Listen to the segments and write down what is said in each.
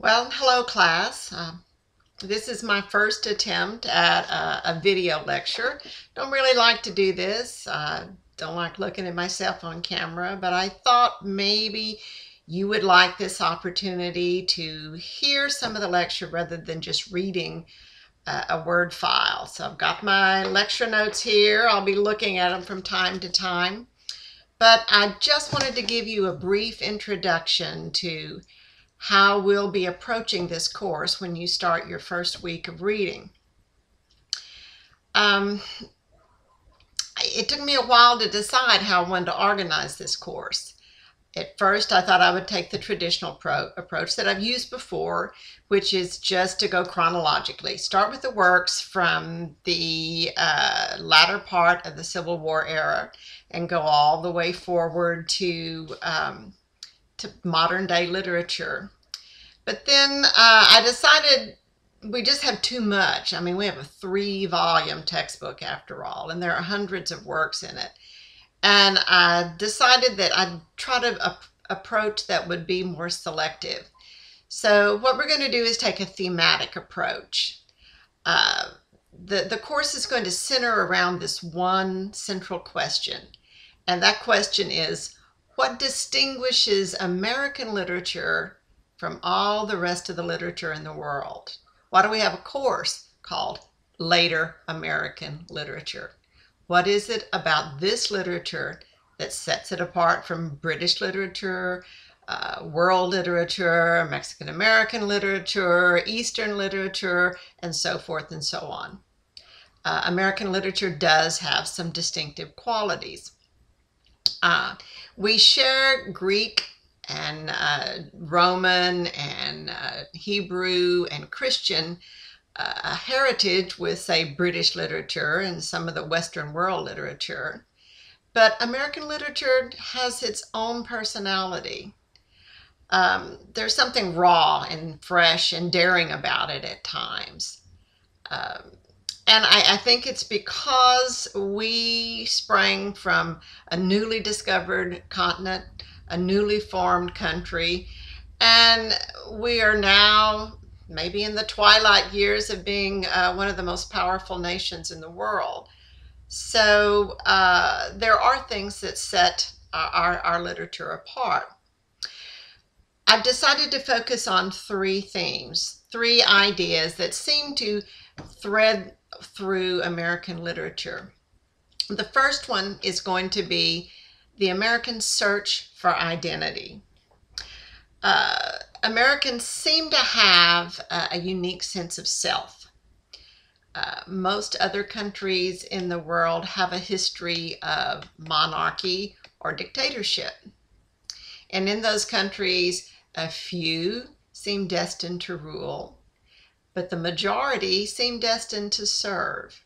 Well, hello class. This is my first attempt at a video lecture. Don't really like to do this. Don't like looking at myself on camera, but I thought maybe you would like this opportunity to hear some of the lecture rather than just reading a Word file. So I've got my lecture notes here. I'll be looking at them from time to time. But I just wanted to give you a brief introduction to how we'll be approaching this course when you start your first week of reading. It took me a while to decide how I wanted to organize this course. At first, I thought I would take the traditional approach that I've used before, which is just to go chronologically. Start with the works from the latter part of the Civil War era and go all the way forward to modern day literature. But then I decided we just have too much. I mean, we have a 3-volume textbook after all, and there are hundreds of works in it. And I decided that I'd try to approach that would be more selective. So what we're going to do is take a thematic approach. The course is going to center around this one central question. And that question is, what distinguishes American literature from all the rest of the literature in the world? Why do we have a course called Later American Literature? What is it about this literature that sets it apart from British literature, world literature, Mexican American literature, Eastern literature, and so forth and so on? American literature does have some distinctive qualities. We share Greek and Roman and Hebrew and Christian heritage with, say, British literature and some of the Western world literature. But American literature has its own personality. There's something raw and fresh and daring about it at times. And I think it's because we sprang from a newly discovered continent, a newly formed country, and we are now maybe in the twilight years of being one of the most powerful nations in the world. So there are things that set our literature apart. I've decided to focus on 3 themes, 3 ideas that seem to thread through American literature. The first one is going to be the American search for identity. Americans seem to have a unique sense of self. Most other countries in the world have a history of monarchy or dictatorship. And in those countries, a few seem destined to rule, but the majority seem destined to serve.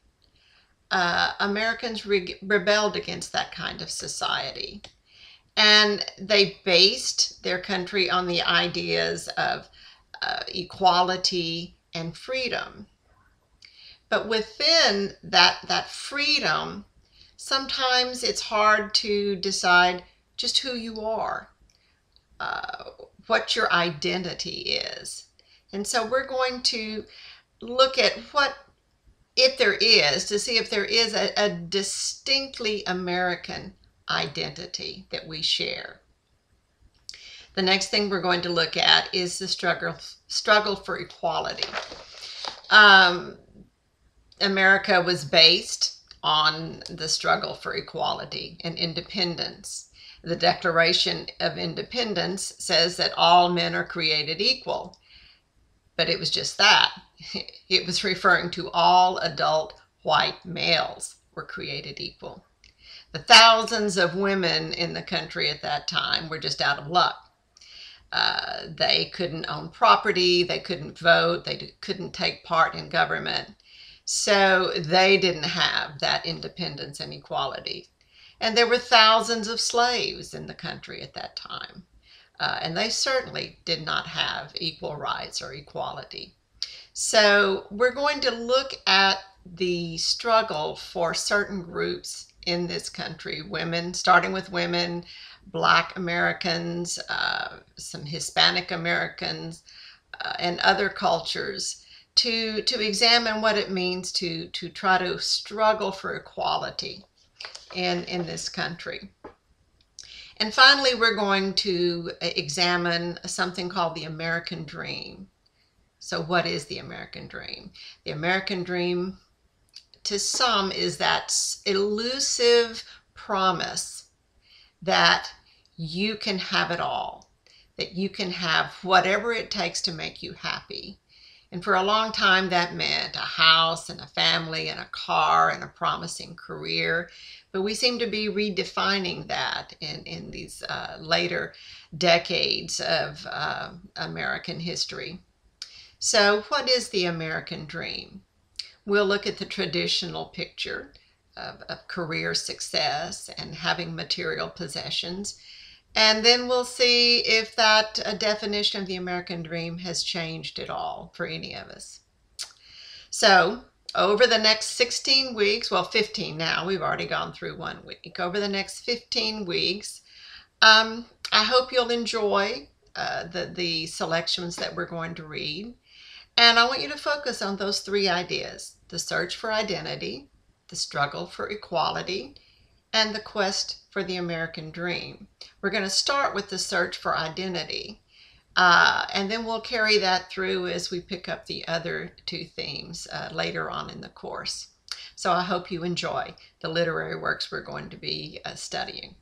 Americans rebelled against that kind of society. And they based their country on the ideas of equality and freedom. But within that freedom, sometimes it's hard to decide just who you are, what your identity is. And so we're going to look at what, if there is, to see if there is a distinctly American identity that we share. The next thing we're going to look at is the struggle for equality. America was based on the struggle for equality and independence. The Declaration of Independence says that all men are created equal, but it was just that. It was referring to all adult white males were created equal. The thousands of women in the country at that time were just out of luck. They couldn't own property, they couldn't vote, they couldn't take part in government. So they didn't have that independence and equality. And there were thousands of slaves in the country at that time. And they certainly did not have equal rights or equality. So we're going to look at the struggle for certain groups in this country, women, starting with women, Black Americans, some Hispanic Americans, and other cultures to examine what it means to try to struggle for equality in this country. And finally, we're going to examine something called the American Dream. So what is the American Dream? The American Dream, to some, is that elusive promise that you can have it all, that you can have whatever it takes to make you happy. And for a long time, that meant a house and a family and a car and a promising career. But we seem to be redefining that in these later decades of American history. So what is the American dream? We'll look at the traditional picture of career success and having material possessions. And then we'll see if that definition of the American dream has changed at all for any of us. So over the next 16 weeks, well, 15 now, we've already gone through 1 week. Over the next 15 weeks, I hope you'll enjoy the selections that we're going to read. And I want you to focus on those 3 ideas: the search for identity, the struggle for equality, and the quest for the American dream. We're going to start with the search for identity, and then we'll carry that through as we pick up the other 2 themes later on in the course. So I hope you enjoy the literary works we're going to be studying.